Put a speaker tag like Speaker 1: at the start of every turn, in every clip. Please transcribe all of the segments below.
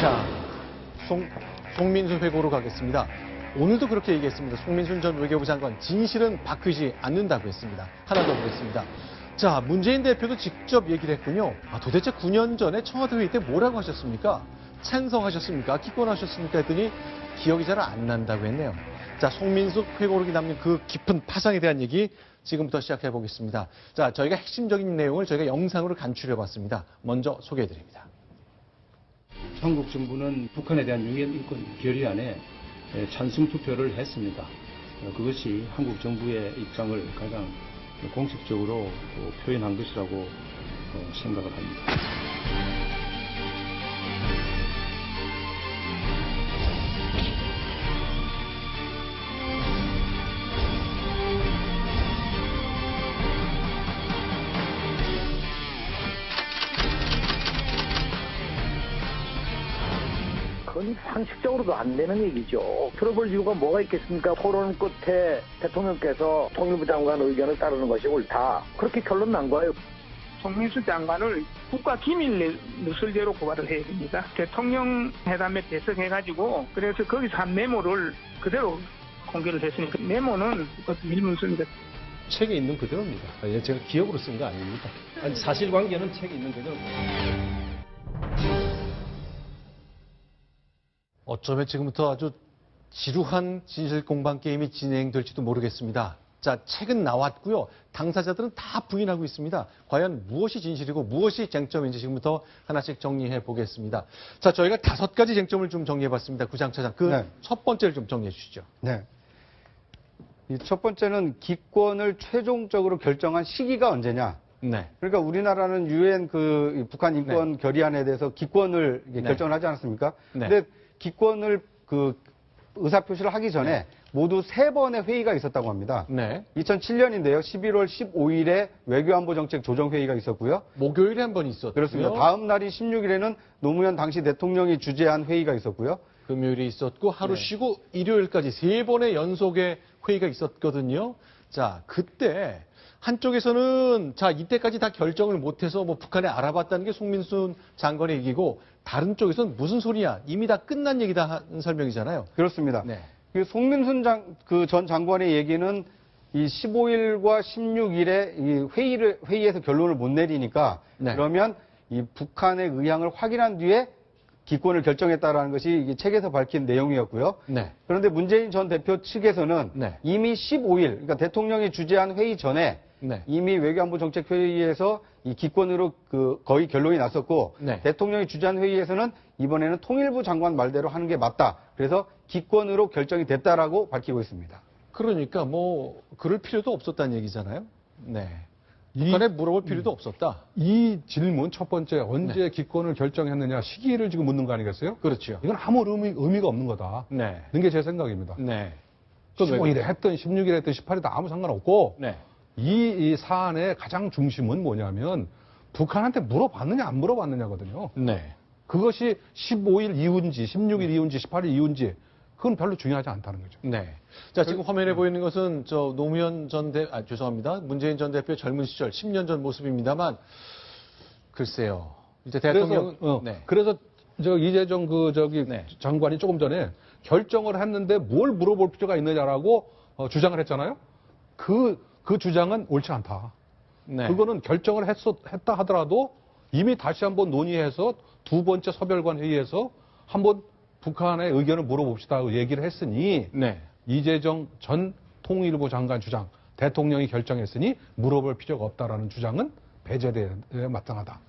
Speaker 1: 자, 송민순 회고로 가겠습니다. 오늘도 그렇게 얘기했습니다. 송민순 전 외교부 장관, 진실은 바뀌지 않는다고 했습니다. 하나 더 보겠습니다. 자, 문재인 대표도 직접 얘기를 했군요. 도대체 9년 전에 청와대 회의 때 뭐라고 하셨습니까? 찬성하셨습니까? 기권하셨습니까? 했더니 기억이 잘 안 난다고 했네요. 자, 송민순 회고록이 남긴 그 깊은 파상에 대한 얘기 지금부터 시작해 보겠습니다. 자, 저희가 핵심적인 내용을 저희가 영상으로 간추려 봤습니다. 먼저 소개해 드립니다.
Speaker 2: 한국 정부는 북한에 대한 유엔 인권 결의안에 찬성 투표를 했습니다. 그것이 한국 정부의 입장을 가장 공식적으로 표현한 것이라고 생각을 합니다.
Speaker 3: 그건 상식적으로도 안 되는 얘기죠. 들어볼 이유가 뭐가 있겠습니까? 토론 끝에 대통령께서 통일부 장관 의견을 따르는 것이 옳다. 그렇게 결론 난 거예요.
Speaker 4: 송민수 장관을 국가기밀 누설죄로 고발을 해야 됩니다. 대통령 회담에 배석해가지고 그래서 거기서 한 메모를 그대로 공개를 했으니까 메모는 밀문서입니다.
Speaker 5: 책에 있는 그대로입니다. 제가 기억으로 쓴 거 아닙니다. 아니, 사실관계는 책에 있는 그대로.
Speaker 1: 어쩌면 지금부터 아주 지루한 진실 공방 게임이 진행될지도 모르겠습니다. 자, 책은 나왔고요. 당사자들은 다 부인하고 있습니다. 과연 무엇이 진실이고 무엇이 쟁점인지 지금부터 하나씩 정리해 보겠습니다. 자, 저희가 5가지 쟁점을 좀 정리해 봤습니다. 구장차장. 첫 번째를 좀 정리해 주시죠.
Speaker 2: 네. 이 첫 번째는 기권을 최종적으로 결정한 시기가 언제냐.
Speaker 1: 네.
Speaker 2: 그러니까 우리나라는 유엔 북한 인권 결의안에 대해서 기권을 결정을 하지 않았습니까?
Speaker 1: 네.
Speaker 2: 근데 기권을 의사표시를 하기 전에 모두 3번의 회의가 있었다고 합니다.
Speaker 1: 네.
Speaker 2: 2007년인데요. 11월 15일에 외교안보정책 조정회의가 있었고요.
Speaker 1: 목요일에 한 번 있었고요.
Speaker 2: 그렇습니다. 다음 날인 16일에는 노무현 당시 대통령이 주재한 회의가 있었고요.
Speaker 1: 금요일에 있었고 하루 쉬고 일요일까지 3번의 연속의 회의가 있었거든요. 자, 그때 한쪽에서는 자, 이때까지 다 결정을 못해서 북한에 알아봤다는 게 송민순 장관의 얘기고 다른 쪽에서는 무슨 소리야? 이미 다 끝난 얘기다 하는 설명이잖아요.
Speaker 2: 그렇습니다.
Speaker 1: 네.
Speaker 2: 송민순 전 장관의 얘기는 이 15일과 16일에 이 회의에서 결론을 못 내리니까
Speaker 1: 네.
Speaker 2: 그러면 이 북한의 의향을 확인한 뒤에 기권을 결정했다라는 것이 이 책에서 밝힌 내용이었고요.
Speaker 1: 네.
Speaker 2: 그런데 문재인 전 대표 측에서는
Speaker 1: 네.
Speaker 2: 이미 15일, 그러니까 대통령이 주재한 회의 전에
Speaker 1: 네.
Speaker 2: 이미 외교안보정책회의에서 이 기권으로 거의 결론이 났었고
Speaker 1: 네.
Speaker 2: 대통령이 주재한 회의에서는 이번에는 통일부 장관 말대로 하는 게 맞다. 그래서 기권으로 결정이 됐다라고 밝히고 있습니다.
Speaker 1: 그러니까 그럴 필요도 없었다는 얘기잖아요. 네. 북한에 물어볼 필요도 없었다.
Speaker 5: 이 질문 첫 번째 언제 기권을 결정했느냐 시기를 지금 묻는 거 아니겠어요?
Speaker 1: 그렇죠.
Speaker 5: 이건 아무 의미가 없는 거다.
Speaker 1: 네.
Speaker 5: 는 게 제 생각입니다.
Speaker 1: 네.
Speaker 5: 15일에 했든 16일에 했든 18일에 아무 상관없고
Speaker 1: 네.
Speaker 5: 이 사안의 가장 중심은 뭐냐면 북한한테 물어봤느냐 안 물어봤느냐거든요.
Speaker 1: 네.
Speaker 5: 그것이 15일 이후인지 16일 이후인지 18일 이후인지 그건 별로 중요하지 않다는 거죠.
Speaker 1: 네. 자, 지금 화면에 보이는 것은 노무현 죄송합니다. 문재인 전 대표의 젊은 시절 10년 전 모습입니다만 글쎄요. 이제 대통령은
Speaker 5: 그래서 이재정
Speaker 1: 네.
Speaker 5: 장관이 조금 전에 결정을 했는데 뭘 물어볼 필요가 있느냐라고 주장을 했잖아요. 그 주장은 옳지 않다.
Speaker 1: 네.
Speaker 5: 그거는 결정을 했다 하더라도 이미 다시 한번 논의해서 두 번째 서별관 회의에서 한번 북한의 의견을 물어봅시다 얘기를 했으니
Speaker 1: 네.
Speaker 5: 이재정 전 통일부 장관 주장 대통령이 결정했으니 물어볼 필요가 없다라는 주장은 배제돼야 마땅하다.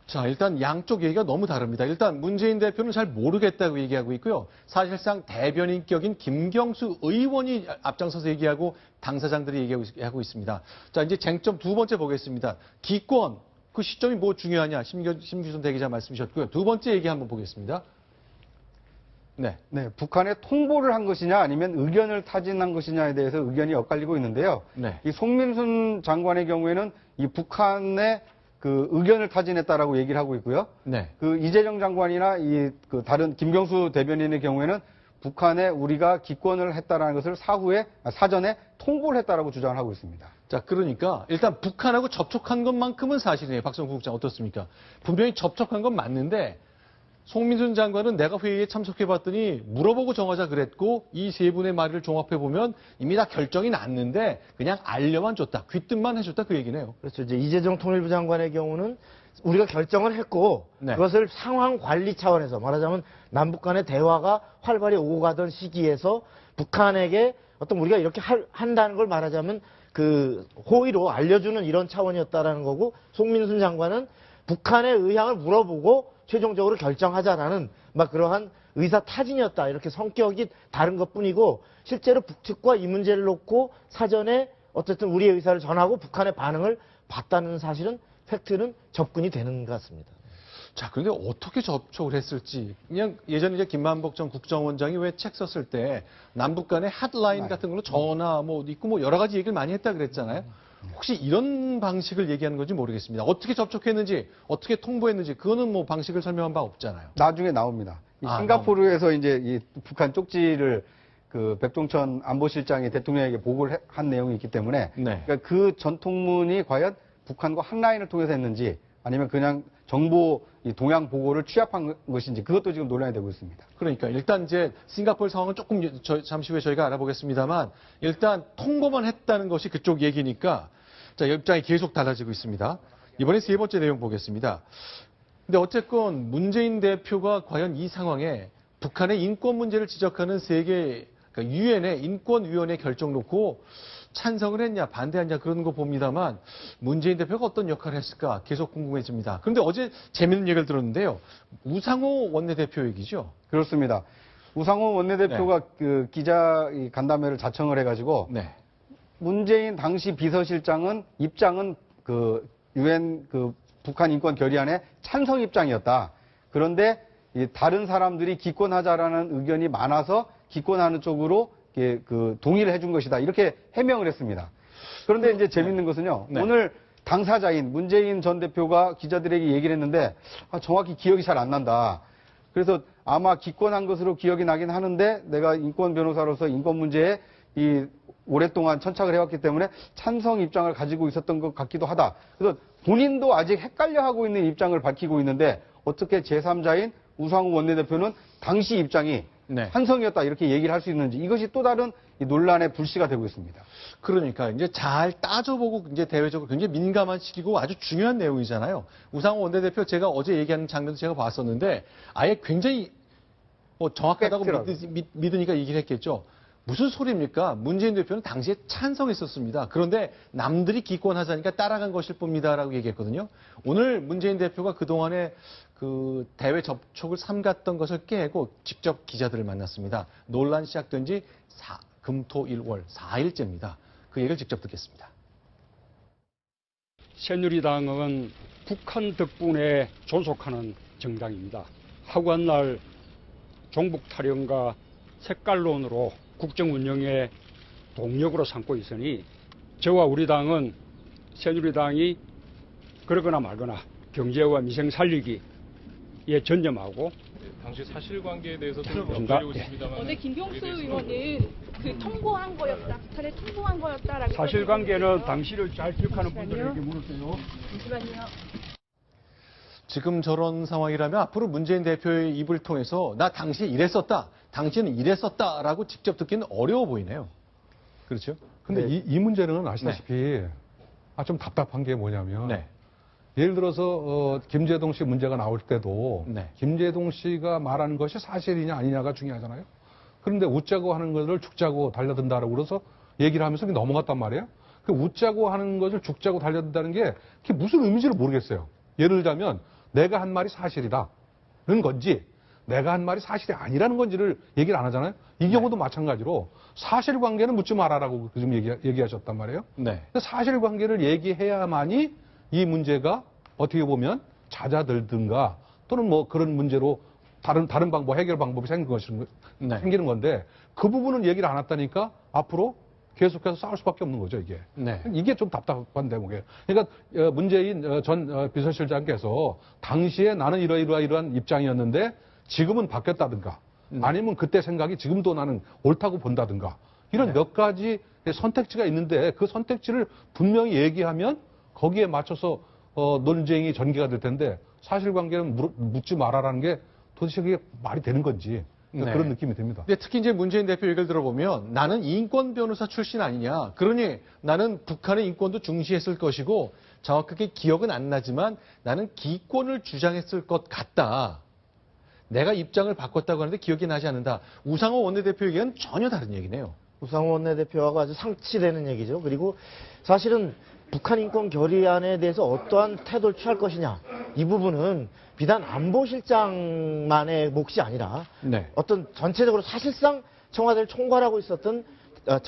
Speaker 1: 자, 일단 양쪽 얘기가 너무 다릅니다. 일단 문재인 대표는 잘 모르겠다고 얘기하고 있고요. 사실상 대변인격인 김경수 의원이 앞장서서 얘기하고 당사장들이 얘기하고 있습니다. 자, 이제 쟁점 두 번째 보겠습니다. 기권, 그 시점이 뭐 중요하냐? 심규선 대기자 말씀이셨고요. 두 번째 얘기 한번 보겠습니다. 네.
Speaker 2: 네, 북한에 통보를 한 것이냐 아니면 의견을 타진한 것이냐에 대해서 의견이 엇갈리고 있는데요.
Speaker 1: 네.
Speaker 2: 이 송민순 장관의 경우에는 이 북한의 의견을 타진했다라고 얘기를 하고 있고요.
Speaker 1: 네.
Speaker 2: 이재정 장관이나 다른 김경수 대변인의 경우에는 북한에 우리가 기권을 했다라는 것을 사전에 통보를 했다라고 주장을 하고 있습니다.
Speaker 1: 자, 그러니까 일단 북한하고 접촉한 것만큼은 사실이에요. 박성국 국장 어떻습니까? 분명히 접촉한 건 맞는데 송민순 장관은 내가 회의에 참석해봤더니 물어보고 정하자 그랬고 이 세 분의 말을 종합해보면 이미 다 결정이 났는데 그냥 알려만 줬다. 귀뜸만 해줬다 그 얘기네요.
Speaker 6: 그렇죠. 이제 이재정 통일부 장관의 경우는 우리가 결정을 했고
Speaker 1: 네.
Speaker 6: 그것을 상황 관리 차원에서 말하자면 남북 간의 대화가 활발히 오고 가던 시기에서 북한에게 어떤 우리가 이렇게 한다는 걸 말하자면 그 호의로 알려주는 이런 차원이었다라는 거고 송민순 장관은 북한의 의향을 물어보고 최종적으로 결정하자라는 막 그러한 의사 타진이었다. 이렇게 성격이 다른 것뿐이고 실제로 북측과 이 문제를 놓고 사전에 어쨌든 우리의 의사를 전하고 북한의 반응을 봤다는 사실은 팩트는 접근이 되는 것 같습니다.
Speaker 1: 자, 그런데 어떻게 접촉을 했을지. 그냥 예전에 이제 김만복 전 국정원장이 왜 책 썼을 때 남북 간의 핫라인 같은 걸로 전화 뭐 있고 뭐 여러 가지 얘기를 많이 했다 그랬잖아요. 혹시 이런 방식을 얘기하는 건지 모르겠습니다. 어떻게 접촉했는지, 어떻게 통보했는지, 그거는 뭐 방식을 설명한 바 없잖아요.
Speaker 2: 나중에 나옵니다. 이 싱가포르에서 이제 이 북한 쪽지를 그 백종천 안보실장이 대통령에게 보고를 한 내용이 있기 때문에
Speaker 1: 네.
Speaker 2: 그러니까 그 전통문이 과연 북한과 한라인을 통해서 했는지 아니면 그냥 정보 이 동향 보고를 취합한 것인지 그것도 지금 논란이 되고 있습니다.
Speaker 1: 그러니까 일단 이제 싱가포르 상황은 조금 잠시 후에 저희가 알아보겠습니다만 일단 통보만 했다는 것이 그쪽 얘기니까 자, 입장이 계속 달라지고 있습니다. 이번에 세 번째 내용 보겠습니다. 근데 어쨌건 문재인 대표가 과연 이 상황에 북한의 인권 문제를 지적하는 세계 그러니까 유엔의 인권위원회 결정 놓고 찬성을 했냐 반대했냐 그런 거 봅니다만 문재인 대표가 어떤 역할을 했을까 계속 궁금해집니다. 그런데 어제 재밌는 얘기를 들었는데요. 우상호 원내대표 얘기죠.
Speaker 2: 그렇습니다. 우상호 원내대표가 그 기자 간담회를 자청을 해가지고
Speaker 1: 네.
Speaker 2: 문재인 당시 비서실장은 입장은 그 유엔 그 북한 인권 결의안에 찬성 입장이었다. 그런데 이 다른 사람들이 기권하자라는 의견이 많아서 기권하는 쪽으로 그 동의를 해준 것이다. 이렇게 해명을 했습니다. 그런데 이제 재밌는 것은요.
Speaker 1: 네.
Speaker 2: 오늘 당사자인 문재인 전 대표가 기자들에게 얘기를 했는데 정확히 기억이 잘 안 난다. 그래서 아마 기권한 것으로 기억이 나긴 하는데 내가 인권 변호사로서 인권 문제에 이 오랫동안 천착을 해왔기 때문에 찬성 입장을 가지고 있었던 것 같기도 하다. 그래서 본인도 아직 헷갈려하고 있는 입장을 밝히고 있는데 어떻게 제3자인 우상호 원내대표는 당시 입장이
Speaker 1: 네.
Speaker 2: 찬성이었다 이렇게 얘기를 할 수 있는지 이것이 또 다른 이 논란의 불씨가 되고 있습니다.
Speaker 1: 그러니까 이제 잘 따져보고 이제 대외적으로 굉장히 민감한 시기고 아주 중요한 내용이잖아요. 우상호 원내대표 제가 어제 얘기하는 장면도 제가 봤었는데 아예 굉장히 뭐 정확하다고 믿으니까 얘기를 했겠죠. 무슨 소리입니까? 문재인 대표는 당시에 찬성했었습니다. 그런데 남들이 기권하자니까 따라간 것일 뿐입니다라고 얘기했거든요. 오늘 문재인 대표가 그동안에 그 대외 접촉을 삼갔던 것을 깨고 직접 기자들을 만났습니다. 논란 시작된 지 금토일월 4일째입니다. 그 얘기를 직접 듣겠습니다.
Speaker 7: 새누리당은 북한 덕분에 존속하는 정당입니다. 하고한 날 종북 탈영과 색깔론으로 국정 운영의 동력으로 삼고 있으니 저와 우리 당은 새누리당이 그러거나 말거나 경제와 미생 살리기에 전념하고
Speaker 8: 당시 사실관계에 대해서 좀
Speaker 7: 그렇습니다.
Speaker 8: 엿드리고 있습니다만
Speaker 9: 어제 김경수 의원은 그 통보한 거였다, 북한에 통보한 거였다라고.
Speaker 7: 사실관계는 당시를 잘 기억하는 분들에게 물었어요.
Speaker 9: 잠시만요.
Speaker 1: 지금 저런 상황이라면 앞으로 문재인 대표의 입을 통해서 나 당시에 이랬었다, 당신은 이랬었다라고 직접 듣기는 어려워 보이네요. 그렇죠?
Speaker 5: 근데 이 문제는 아시다시피 좀 답답한 게 뭐냐면
Speaker 1: 네.
Speaker 5: 예를 들어서 김재동 씨 문제가 나올 때도
Speaker 1: 네.
Speaker 5: 김재동 씨가 말하는 것이 사실이냐 아니냐가 중요하잖아요. 그런데 웃자고 하는 것을 죽자고 달려든다라고 그래서 얘기를 하면서 넘어갔단 말이에요. 그 웃자고 하는 것을 죽자고 달려든다는 게 그게 무슨 의미인지를 모르겠어요. 예를 들자면 내가 한 말이 사실이다는 건지 내가 한 말이 사실이 아니라는 건지를 얘기를 안 하잖아요. 이 경우도 마찬가지로 사실관계는 묻지 말아라고 지금 얘기하셨단 말이에요.
Speaker 1: 네.
Speaker 5: 사실관계를 얘기해야만이 이 문제가 어떻게 보면 잦아들든가 또는 뭐 그런 문제로 다른 방법, 해결 방법이 생기는 건데 그 부분은 얘기를 안 했다니까 앞으로 계속해서 싸울 수밖에 없는 거죠, 이게.
Speaker 1: 네.
Speaker 5: 이게 좀 답답한 대목이에요. 그러니까 문재인 전 비서실장께서 당시에 나는 이러한 입장이었는데 지금은 바뀌었다든가 아니면 그때 생각이 지금도 나는 옳다고 본다든가 이런 몇 가지 선택지가 있는데 그 선택지를 분명히 얘기하면 거기에 맞춰서 논쟁이 전개가 될 텐데 사실관계는 묻지 말아라는 게 도대체 그게 말이 되는 건지
Speaker 1: 네.
Speaker 5: 그런 느낌이 듭니다.
Speaker 1: 근데 특히 이제 문재인 대표 얘기를 들어보면 나는 인권 변호사 출신 아니냐. 그러니 나는 북한의 인권도 중시했을 것이고 정확하게 기억은 안 나지만 나는 기권을 주장했을 것 같다. 내가 입장을 바꿨다고 하는데 기억이 나지 않는다. 우상호 원내대표 얘기는 전혀 다른 얘기네요.
Speaker 6: 우상호 원내대표하고 아주 상치되는 얘기죠. 그리고 사실은 북한 인권 결의안에 대해서 어떠한 태도를 취할 것이냐. 이 부분은 비단 안보실장만의 몫이 아니라
Speaker 1: 네.
Speaker 6: 어떤 전체적으로 사실상 청와대를 총괄하고 있었던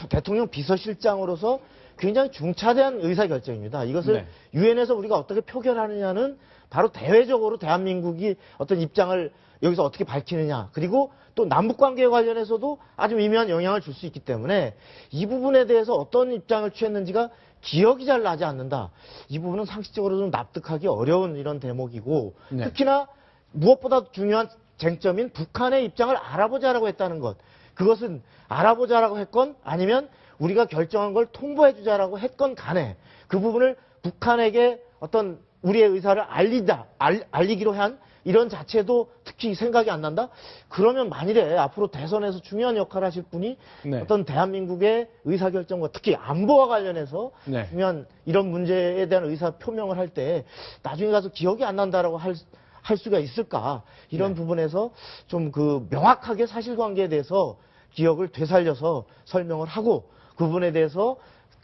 Speaker 6: 대통령 비서실장으로서 굉장히 중차대한 의사결정입니다. 이것을
Speaker 1: 네.
Speaker 6: 유엔에서 우리가 어떻게 표결하느냐는 바로 대외적으로 대한민국이 어떤 입장을 여기서 어떻게 밝히느냐. 그리고 또 남북관계에 관련해서도 아주 미묘한 영향을 줄 수 있기 때문에 이 부분에 대해서 어떤 입장을 취했는지가 기억이 잘 나지 않는다. 이 부분은 상식적으로 좀 납득하기 어려운 이런 대목이고
Speaker 1: 네.
Speaker 6: 특히나 무엇보다 중요한 쟁점인 북한의 입장을 알아보자라고 했다는 것. 그것은 알아보자라고 했건 아니면 우리가 결정한 걸 통보해주자라고 했건 간에 그 부분을 북한에게 어떤 우리의 의사를 알리기로 한 이런 자체도 특히 생각이 안 난다? 그러면 만일에 앞으로 대선에서 중요한 역할을 하실 분이
Speaker 1: 네.
Speaker 6: 어떤 대한민국의 의사결정과 특히 안보와 관련해서
Speaker 1: 네.
Speaker 6: 중요한 이런 문제에 대한 의사 표명을 할 때 나중에 가서 기억이 안 난다라고 할 수가 있을까? 이런
Speaker 1: 네.
Speaker 6: 부분에서 좀 그 명확하게 사실관계에 대해서 기억을 되살려서 설명을 하고 그 부분에 대해서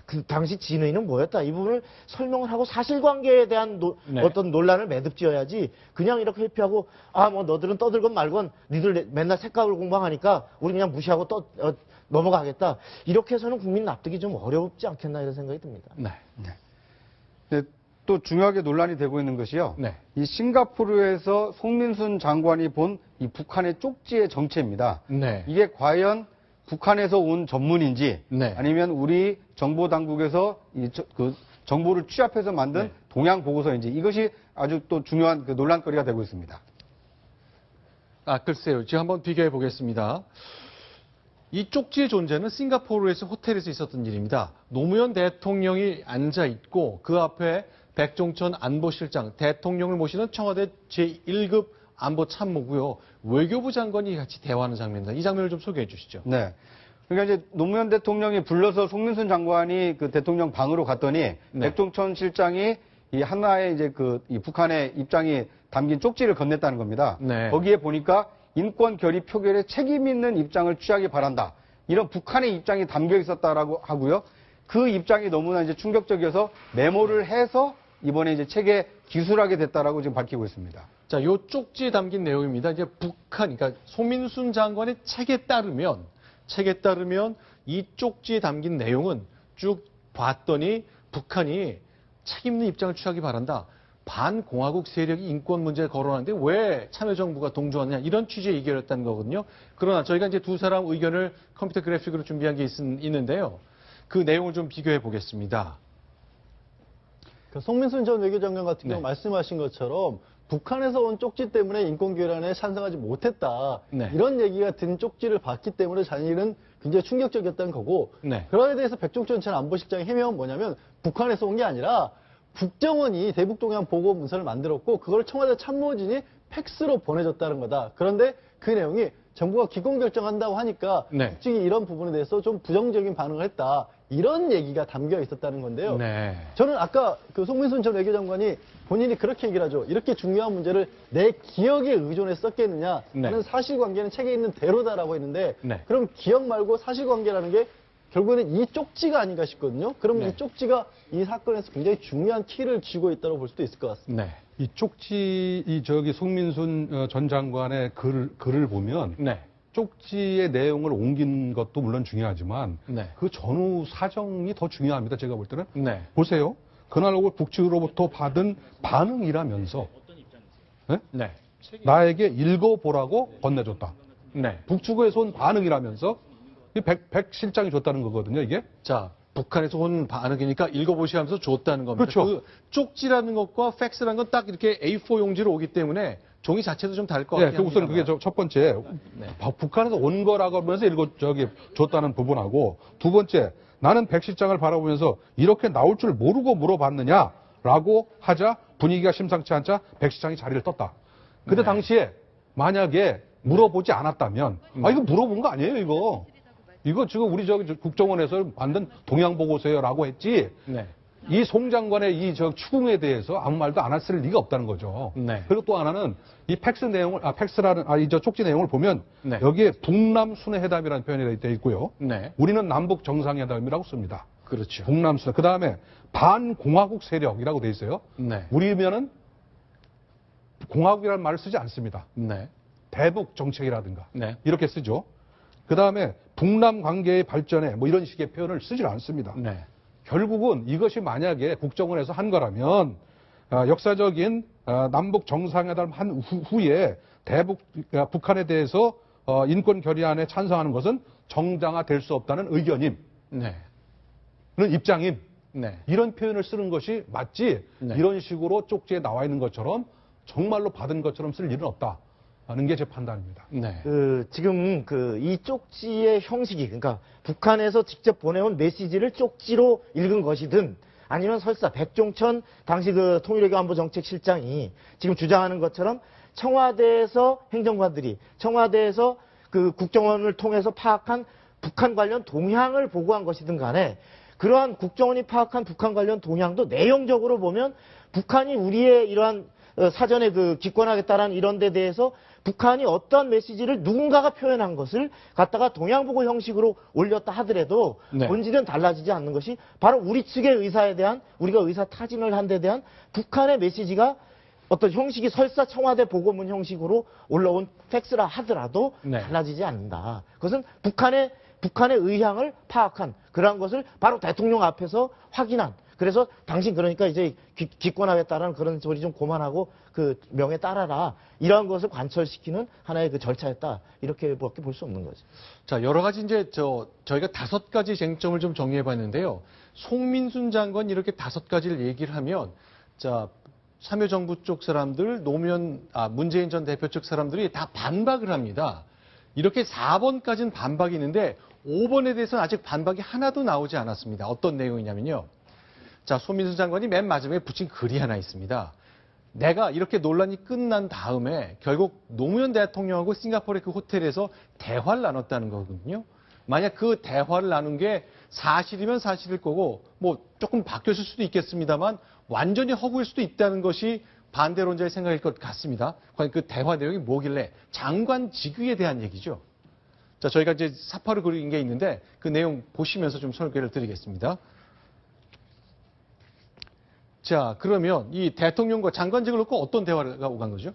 Speaker 6: 그 당시 진의는 뭐였다. 이 부분을 설명을 하고 사실관계에 대한
Speaker 1: 네.
Speaker 6: 어떤 논란을 매듭지어야지 그냥 이렇게 회피하고 뭐 너들은 떠들건 말건 니들 맨날 색깔을 공방하니까 우리 그냥 무시하고 넘어가겠다. 이렇게 해서는 국민 납득이 좀 어렵지 않겠나 이런 생각이 듭니다.
Speaker 1: 네.
Speaker 2: 네, 또 중요하게 논란이 되고 있는 것이요.
Speaker 1: 네.
Speaker 2: 이 싱가포르에서 송민순 장관이 본 이 북한의 쪽지의 정체입니다.
Speaker 1: 네.
Speaker 2: 이게 과연 북한에서 온 전문인지
Speaker 1: 네.
Speaker 2: 아니면 우리 정보 당국에서 그 정보를 취합해서 만든
Speaker 1: 네.
Speaker 2: 동향 보고서인지 이것이 아주 또 중요한 그 논란거리가 되고 있습니다.
Speaker 1: 글쎄요. 지금 한번 비교해 보겠습니다. 이 쪽지의 존재는 싱가포르에서 호텔에서 있었던 일입니다. 노무현 대통령이 앉아 있고 그 앞에 백종천 안보실장, 대통령을 모시는 청와대 제1급 안보 참모고요. 외교부 장관이 같이 대화하는 장면입니다. 이 장면을 좀 소개해 주시죠.
Speaker 2: 네. 그러니까 이제 노무현 대통령이 불러서 송민순 장관이 그 대통령 방으로 갔더니
Speaker 1: 네.
Speaker 2: 백종천 실장이 이 하나의 이제 이 북한의 입장이 담긴 쪽지를 건넸다는 겁니다.
Speaker 1: 네.
Speaker 2: 거기에 보니까 인권 결의 표결에 책임 있는 입장을 취하기 바란다. 이런 북한의 입장이 담겨 있었다라고 하고요. 그 입장이 너무나 이제 충격적이어서 메모를 해서 이번에 이제 책에 기술하게 됐다라고 지금 밝히고 있습니다.
Speaker 1: 자, 요 쪽지에 담긴 내용입니다. 이제 북한, 그러니까 송민순 장관의 책에 따르면 이 쪽지에 담긴 내용은 쭉 봤더니 북한이 책임 있는 입장을 취하기 바란다. 반공화국 세력이 인권 문제를 거론하는데 왜 참여정부가 동조하느냐 이런 취지의 의견이었다는 거거든요. 그러나 저희가 이제 두 사람 의견을 컴퓨터 그래픽으로 준비한 게 있는데요. 그 내용을 좀 비교해 보겠습니다.
Speaker 10: 그 송민순 전 외교장관 같은 경우
Speaker 1: 네.
Speaker 10: 말씀하신 것처럼 북한에서 온 쪽지 때문에 인권결의안에 찬성하지 못했다.
Speaker 1: 네.
Speaker 10: 이런 얘기가 든 쪽지를 봤기 때문에 자신은 굉장히 충격적이었다는 거고
Speaker 1: 네.
Speaker 10: 그러에 대해서 백종천 전 안보실장의 해명은 뭐냐면 북한에서 온 게 아니라 국정원이 대북동향 보고 문서를 만들었고 그걸 청와대 참모진이 팩스로 보내줬다는 거다. 그런데 그 내용이 정부가 기권 결정한다고 하니까
Speaker 1: 네.
Speaker 10: 국정이 이런 부분에 대해서 좀 부정적인 반응을 했다. 이런 얘기가 담겨 있었다는 건데요.
Speaker 1: 네.
Speaker 10: 저는 아까 그 송민순 전 외교장관이 본인이 그렇게 얘기를 하죠. 이렇게 중요한 문제를 내 기억에 의존해 썼겠느냐 하는
Speaker 1: 네.
Speaker 10: 사실관계는 책에 있는 대로다라고 했는데
Speaker 1: 네.
Speaker 10: 그럼 기억 말고 사실관계라는 게 결국에는 이 쪽지가 아닌가 싶거든요. 그러면
Speaker 1: 네.
Speaker 10: 이 쪽지가 이 사건에서 굉장히 중요한 키를 쥐고 있다고 볼 수도 있을 것 같습니다.
Speaker 1: 네.
Speaker 5: 이 쪽지, 송민순 전 장관의 글을 보면
Speaker 1: 네.
Speaker 5: 쪽지의 내용을 옮긴 것도 물론 중요하지만
Speaker 1: 네.
Speaker 5: 그 전후 사정이 더 중요합니다. 제가 볼 때는.
Speaker 1: 네.
Speaker 5: 보세요. 그날 북측으로부터 받은 반응이라면서 네?
Speaker 1: 네.
Speaker 5: 나에게 읽어보라고 건네줬다.
Speaker 1: 네.
Speaker 5: 북측에서 온 반응이라면서 백 실장이 줬다는 거거든요. 이게.
Speaker 1: 자, 북한에서 온 반응이니까 읽어보시면서 줬다는 겁니다.
Speaker 5: 그렇죠.
Speaker 1: 그 쪽지라는 것과 팩스라는 건 딱 이렇게 A4 용지로 오기 때문에 종이 자체도 좀 다를 것
Speaker 5: 네,
Speaker 1: 같아요.
Speaker 5: 우선 그게 첫 번째
Speaker 1: 네.
Speaker 5: 북한에서 온 거라고 하면서 줬다는 부분하고 두 번째 나는 백 실장을 바라보면서 이렇게 나올 줄 모르고 물어봤느냐라고 하자 분위기가 심상치 않자 백 실장이 자리를 떴다. 근데
Speaker 1: 네.
Speaker 5: 당시에 만약에 물어보지 않았다면, 이거 물어본 거 아니에요, 이거. 이거 지금 우리 저기 국정원에서 만든 동향보고서라고 했지.
Speaker 1: 네.
Speaker 5: 이 송 장관의 이 추궁에 대해서 아무 말도 안 했을 리가 없다는 거죠.
Speaker 1: 네.
Speaker 5: 그리고 또 하나는 이 팩스 내용을, 팩스라는, 쪽지 내용을 보면
Speaker 1: 네.
Speaker 5: 여기에 북남 순회회담이라는 표현이 되어 있고요.
Speaker 1: 네.
Speaker 5: 우리는 남북 정상회담이라고 씁니다.
Speaker 1: 그렇죠.
Speaker 5: 북남 순회. 그 다음에 반공화국 세력이라고 되어 있어요.
Speaker 1: 네.
Speaker 5: 우리면은 공화국이라는 말을 쓰지 않습니다.
Speaker 1: 네.
Speaker 5: 대북 정책이라든가
Speaker 1: 네.
Speaker 5: 이렇게 쓰죠. 그 다음에 북남 관계의 발전에 뭐 이런 식의 표현을 쓰질 않습니다.
Speaker 1: 네.
Speaker 5: 결국은 이것이 만약에 국정원에서 한 거라면 역사적인 남북 정상회담 한 후에 북한에 대해서 인권 결의안에 찬성하는 것은 정당화될 수 없다는 의견임.
Speaker 1: 네.
Speaker 5: 그런 입장임.
Speaker 1: 네.
Speaker 5: 이런 표현을 쓰는 것이 맞지.
Speaker 1: 네.
Speaker 5: 이런 식으로 쪽지에 나와 있는 것처럼 정말로 받은 것처럼 쓸 일은 없다는 게 제 판단입니다.
Speaker 1: 네.
Speaker 6: 지금 이 쪽지의 형식이, 그러니까 북한에서 직접 보내온 메시지를 쪽지로 읽은 것이든 아니면 설사 백종천 당시 통일외교안보정책실장이 지금 주장하는 것처럼 청와대에서 행정관들이 청와대에서 국정원을 통해서 파악한 북한 관련 동향을 보고한 것이든 간에 그러한 국정원이 파악한 북한 관련 동향도 내용적으로 보면 북한이 우리의 이러한 사전에 기권하겠다라는 이런 데 대해서 북한이 어떤 메시지를 누군가가 표현한 것을 갖다가 동양보고 형식으로 올렸다 하더라도
Speaker 1: 네.
Speaker 6: 본질은 달라지지 않는 것이 바로 우리 측의 의사에 대한 우리가 의사 타진을 한 데 대한 북한의 메시지가 어떤 형식이 설사 청와대 보고문 형식으로 올라온 팩스라 하더라도
Speaker 1: 네.
Speaker 6: 달라지지 않는다. 그것은 북한의 의향을 파악한 그러한 것을 바로 대통령 앞에서 확인한. 그래서 당신 그러니까 이제 기권하겠다라는 그런 소리 좀 그만하고 명에 따라라. 이러한 것을 관철시키는 하나의 절차였다. 이렇게밖에 볼 수 없는 거죠.
Speaker 1: 자, 여러 가지 이제 저희가 5가지 쟁점을 좀 정리해 봤는데요. 송민순 장관 이렇게 5가지를 얘기를 하면 자, 참여정부 쪽 사람들, 문재인 전 대표 쪽 사람들이 다 반박을 합니다. 이렇게 4번까지는 반박이 있는데 5번에 대해서는 아직 반박이 하나도 나오지 않았습니다. 어떤 내용이냐면요. 자, 송민순 장관이 맨 마지막에 붙인 글이 하나 있습니다. 내가 이렇게 논란이 끝난 다음에 결국 노무현 대통령하고 싱가포르의 그 호텔에서 대화를 나눴다는 거거든요. 만약 그 대화를 나눈 게 사실이면 사실일 거고 뭐 조금 바뀌었을 수도 있겠습니다만 완전히 허구일 수도 있다는 것이 반대론자의 생각일 것 같습니다. 과연 그 대화 내용이 뭐길래 장관 직위에 대한 얘기죠. 자, 저희가 이제 사파로 그린 게 있는데 그 내용 보시면서 좀 설계를 드리겠습니다. 자, 그러면 이 대통령과 장관직을 놓고 어떤 대화가 오간 거죠?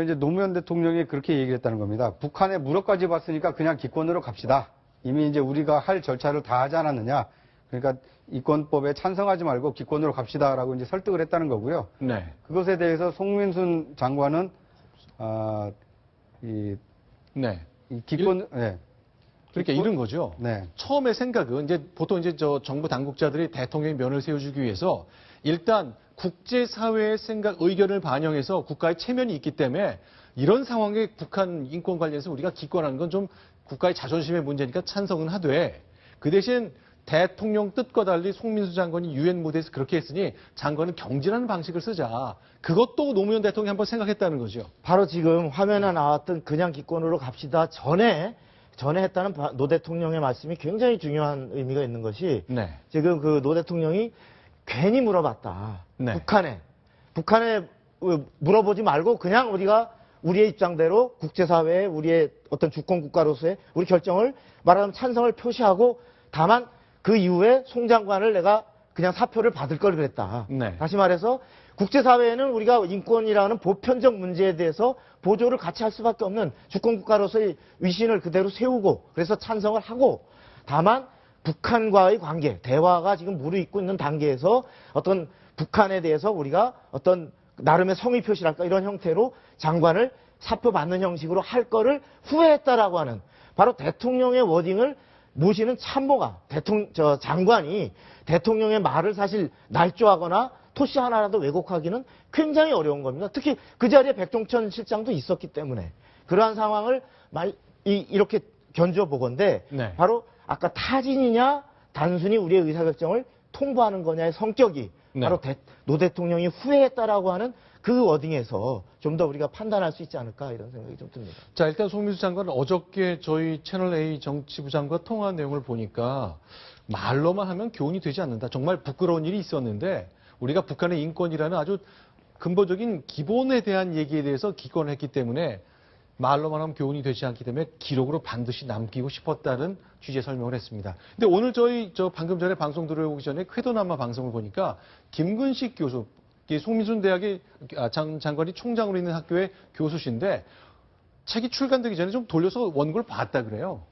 Speaker 2: 이제 노무현 대통령이 그렇게 얘기를 했다는 겁니다. 북한에 무력까지 봤으니까 그냥 기권으로 갑시다. 이미 이제 우리가 할 절차를 다 하지 않았느냐. 그러니까 이권법에 찬성하지 말고 기권으로 갑시다라고 이제 설득을 했다는 거고요.
Speaker 1: 네.
Speaker 2: 그것에 대해서 송민순 장관은 이 기권, 네.
Speaker 1: 그러니까 이런 거죠.
Speaker 2: 네.
Speaker 1: 처음에 생각은 이제 보통 이제 정부 당국자들이 대통령의 면을 세워주기 위해서 일단 국제사회의 생각, 의견을 반영해서 국가의 체면이 있기 때문에 이런 상황에 북한 인권 관련해서 우리가 기권하는 건 좀 국가의 자존심의 문제니까 찬성은 하되 그 대신 대통령 뜻과 달리 송민수 장관이 유엔 무대에서 그렇게 했으니 장관은 경질하는 방식을 쓰자. 그것도 노무현 대통령이 한번 생각했다는 거죠.
Speaker 6: 바로 지금 화면에 나왔던 그냥 기권으로 갑시다 전에 했다는 노 대통령의 말씀이 굉장히 중요한 의미가 있는 것이
Speaker 1: 네.
Speaker 6: 지금 노 대통령이 괜히 물어봤다.
Speaker 1: 네.
Speaker 6: 북한에 물어보지 말고 그냥 우리가 우리의 입장대로 국제사회에 우리의 어떤 주권 국가로서의 우리 결정을 말하자면 찬성을 표시하고 다만 그 이후에 송 장관을 내가 그냥 사표를 받을 걸 그랬다.
Speaker 1: 네.
Speaker 6: 다시 말해서 국제사회에는 우리가 인권이라는 보편적 문제에 대해서 보조를 같이 할 수밖에 없는 주권국가로서의 위신을 그대로 세우고 그래서 찬성을 하고 다만 북한과의 관계, 대화가 지금 무르익고 있는 단계에서 어떤 북한에 대해서 우리가 어떤 나름의 성의 표시랄까 이런 형태로 장관을 사표 받는 형식으로 할 거를 후회했다라고 하는 바로 대통령의 워딩을 모시는 참모가 장관이 대통령의 말을 사실 날조하거나 토시 하나라도 왜곡하기는 굉장히 어려운 겁니다. 특히 그 자리에 백종천 실장도 있었기 때문에 그러한 상황을 이렇게 견주어 보건데
Speaker 1: 네.
Speaker 6: 바로 아까 타진이냐 단순히 우리의 의사결정을 통보하는 거냐의 성격이
Speaker 1: 네.
Speaker 6: 바로 노 대통령이 후회했다라고 하는 그 워딩에서 좀 더 우리가 판단할 수 있지 않을까 이런 생각이 좀 듭니다.
Speaker 1: 자, 일단 송민수 장관은 어저께 저희 채널A 정치부장과 통화한 내용을 보니까 말로만 하면 교훈이 되지 않는다. 정말 부끄러운 일이 있었는데 우리가 북한의 인권이라는 아주 근본적인 기본에 대한 얘기에 대해서 기권을 했기 때문에 말로만 하면 교훈이 되지 않기 때문에 기록으로 반드시 남기고 싶었다는 취지의 설명을 했습니다. 근데 오늘 방금 전에 방송 들어오기 전에 쾌도남마 방송을 보니까 김근식 교수, 송민순 대학의 장관이 총장으로 있는 학교의 교수신데 책이 출간되기 전에 좀 돌려서 원고를 봤다 그래요.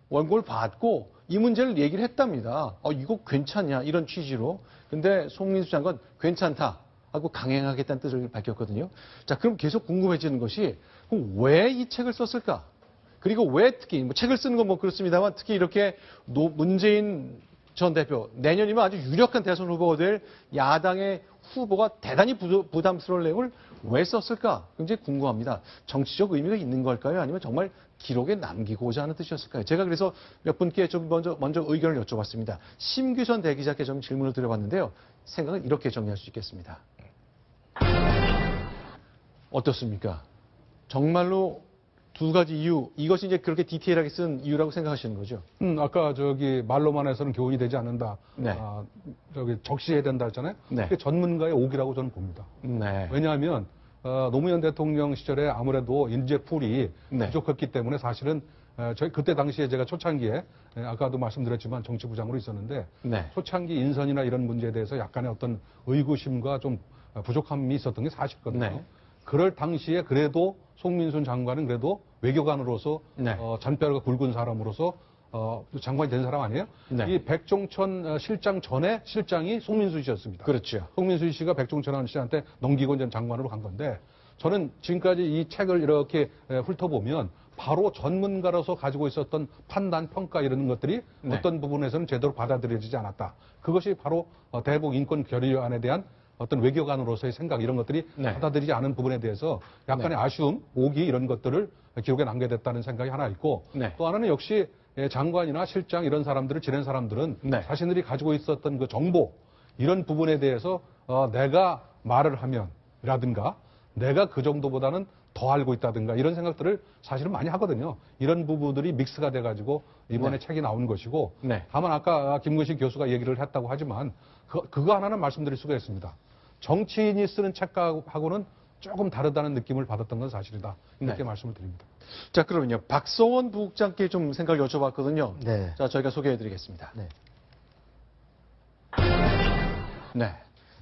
Speaker 1: 원고를 봤고 이 문제를 얘기를 했답니다. 이거 괜찮냐 이런 취지로. 근데 송민수 장관 괜찮다 하고 강행하겠다는 뜻을 밝혔거든요. 자, 그럼 계속 궁금해지는 것이 왜 이 책을 썼을까? 그리고 왜 특히 책을 쓰는 건 뭐 그렇습니다만 특히 이렇게 문재인 전 대표 내년이면 아주 유력한 대선 후보가 될 야당의 후보가 대단히 부담스러울 내용을 왜 썼을까? 굉장히 궁금합니다. 정치적 의미가 있는 걸까요? 아니면 정말 기록에 남기고자 하는 뜻이었을까요? 제가 그래서 몇 분께 좀 먼저 의견을 여쭤봤습니다. 심규선 대기자께 좀 질문을 드려봤는데요. 생각은 이렇게 정리할 수 있겠습니다. 어떻습니까? 정말로 두 가지 이유, 이것이 이제 그렇게 디테일하게 쓴 이유라고 생각하시는 거죠?
Speaker 5: 아까 말로만 해서는 교훈이 되지 않는다.
Speaker 1: 네.
Speaker 5: 적시해야 된다 했잖아요.
Speaker 1: 네.
Speaker 5: 그게 전문가의 오기라고 저는 봅니다.
Speaker 1: 네.
Speaker 5: 왜냐하면 노무현 대통령 시절에 아무래도 인재풀이
Speaker 1: 네.
Speaker 5: 부족했기 때문에 사실은 저희 그때 당시에 제가 초창기에 아까도 말씀드렸지만 정치부장으로 있었는데
Speaker 1: 네.
Speaker 5: 초창기 인선이나 이런 문제에 대해서 약간의 어떤 의구심과 좀 부족함이 있었던 게 사실거든요.
Speaker 1: 네.
Speaker 5: 그럴 당시에 그래도 송민순 장관은 그래도 외교관으로서
Speaker 1: 네.
Speaker 5: 잔뼈가 굵은 사람으로서 장관이 된 사람 아니에요?
Speaker 1: 네.
Speaker 5: 이 백종천 실장 전에 실장이 송민수 씨였습니다.
Speaker 1: 그렇죠.
Speaker 5: 송민수 씨가 백종천 씨한테 넘기고 이제 장관으로 간 건데 저는 지금까지 이 책을 이렇게 훑어보면 바로 전문가로서 가지고 있었던 판단, 평가 이런 것들이
Speaker 1: 네.
Speaker 5: 어떤 부분에서는 제대로 받아들여지지 않았다. 그것이 바로 대북 인권 결의안에 대한 어떤 외교관으로서의 생각 이런 것들이
Speaker 1: 네.
Speaker 5: 받아들이지 않은 부분에 대해서 약간의
Speaker 1: 네.
Speaker 5: 아쉬움, 오기 이런 것들을 기록에 남겨야 됐다는 생각이 하나 있고
Speaker 1: 네.
Speaker 5: 또 하나는 역시 장관이나 실장 이런 사람들을 지낸 사람들은
Speaker 1: 네.
Speaker 5: 자신들이 가지고 있었던 그 정보 이런 부분에 대해서 내가 말을 하면이라든가 내가 그 정도보다는 더 알고 있다든가 이런 생각들을 사실은 많이 하거든요. 이런 부분들이 믹스가 돼가지고 이번에
Speaker 1: 네.
Speaker 5: 책이 나온 것이고
Speaker 1: 네.
Speaker 5: 다만 아까 김근식 교수가 얘기를 했다고 하지만 그거 하나는 말씀드릴 수가 있습니다. 정치인이 쓰는 책하고는 조금 다르다는 느낌을 받았던 건 사실이다. 이렇게
Speaker 1: 네.
Speaker 5: 말씀을 드립니다.
Speaker 1: 자, 그러면요. 박성원 부국장께 좀 생각을 여쭤봤거든요.
Speaker 6: 네.
Speaker 1: 자, 저희가 소개해드리겠습니다.
Speaker 6: 네.
Speaker 1: 네.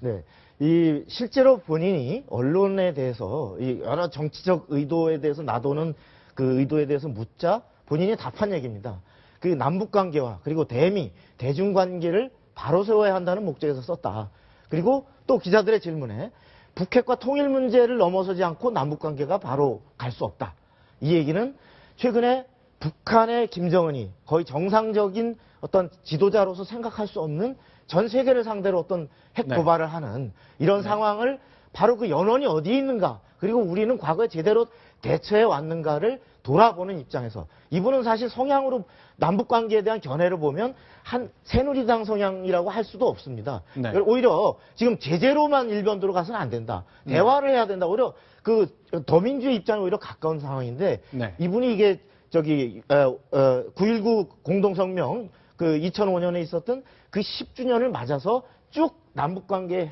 Speaker 6: 네. 이 실제로 본인이 언론에 대해서 이 여러 정치적 의도에 대해서 나도는 그 의도에 대해서 묻자 본인이 답한 얘기입니다. 그 남북 관계와 그리고 대미 대중 관계를 바로 세워야 한다는 목적에서 썼다. 그리고 또 기자들의 질문에 북핵과 통일 문제를 넘어서지 않고 남북 관계가 바로 갈 수 없다. 이 얘기는 최근에 북한의 김정은이 거의 정상적인 어떤 지도자로서 생각할 수 없는 전 세계를 상대로 어떤 핵
Speaker 1: 네.
Speaker 6: 도발을 하는 이런 상황을 바로 그 연원이 어디에 있는가 그리고 우리는 과거에 제대로 대처해 왔는가를 돌아보는 입장에서 이분은 사실 성향으로 남북관계에 대한 견해를 보면 한 새누리당 성향이라고 할 수도 없습니다.
Speaker 1: 네.
Speaker 6: 오히려 지금 제재로만 일변도로 가서는 안 된다. 대화를 해야 된다. 오히려 그 더민주의 입장에 오히려 가까운 상황인데
Speaker 1: 네.
Speaker 6: 이분이 이게 9.19 공동성명 그 2005년에 있었던 그 10주년을 맞아서 쭉 남북관계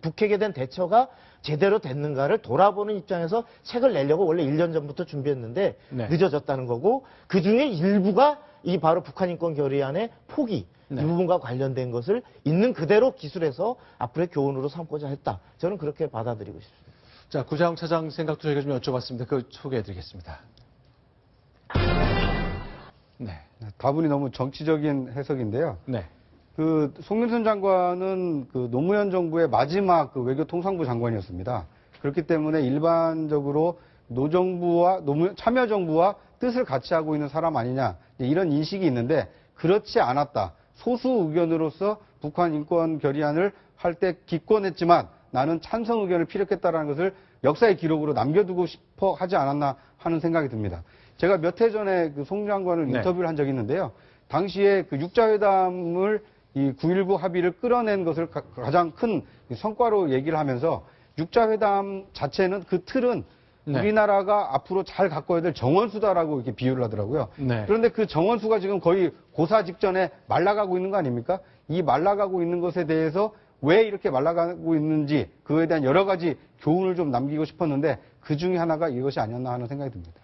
Speaker 6: 북핵에 대한 대처가 제대로 됐는가를 돌아보는 입장에서 책을 내려고 원래 1년 전부터 준비했는데
Speaker 1: 네.
Speaker 6: 늦어졌다는 거고 그 중에 일부가 이 바로 북한 인권 결의안의 포기
Speaker 1: 네.
Speaker 6: 이 부분과 관련된 것을 있는 그대로 기술해서 앞으로의 교훈으로 삼고자 했다. 저는 그렇게 받아들이고 싶습니다.
Speaker 1: 자, 구자영 차장 생각도 저희가 좀 여쭤봤습니다. 그걸 소개해드리겠습니다. 네.
Speaker 2: 다분히 너무 정치적인 해석인데요.
Speaker 1: 네.
Speaker 2: 그 송민순 장관은 그 노무현 정부의 마지막 그 외교통상부 장관이었습니다. 그렇기 때문에 일반적으로 노정부와 참여정부와 뜻을 같이 하고 있는 사람 아니냐 이런 인식이 있는데 그렇지 않았다. 소수 의견으로서 북한 인권 결의안을 할 때 기권했지만 나는 찬성 의견을 피력했다라는 것을 역사의 기록으로 남겨두고 싶어 하지 않았나 하는 생각이 듭니다. 제가 몇 해 전에 그 송 장관을
Speaker 1: 네.
Speaker 2: 인터뷰를 한 적이 있는데요. 당시에 그 육자회담을 이 9.19 합의를 끌어낸 것을 가장 큰 성과로 얘기를 하면서 육자회담 자체는 그 틀은
Speaker 1: 네.
Speaker 2: 우리나라가 앞으로 잘 가꿔야 될 정원수다라고 이렇게 비유를 하더라고요.
Speaker 1: 네.
Speaker 2: 그런데 그 정원수가 지금 거의 고사 직전에 말라가고 있는 거 아닙니까? 이 말라가고 있는 것에 대해서 왜 이렇게 말라가고 있는지 그거에 대한 여러 가지 교훈을 좀 남기고 싶었는데 그 중에 하나가 이것이 아니었나 하는 생각이 듭니다.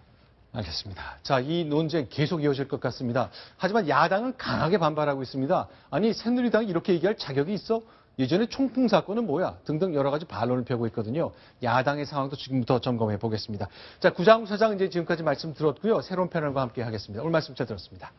Speaker 1: 알겠습니다. 자, 이 논쟁 계속 이어질 것 같습니다. 하지만 야당은 강하게 반발하고 있습니다. 아니, 새누리당이 이렇게 얘기할 자격이 있어? 예전에 총풍 사건은 뭐야? 등등 여러 가지 반론을 펴고 있거든요. 야당의 상황도 지금부터 점검해 보겠습니다. 자, 구장욱 사장 이제 지금까지 말씀 들었고요. 새로운 패널과 함께 하겠습니다. 오늘 말씀 잘 들었습니다.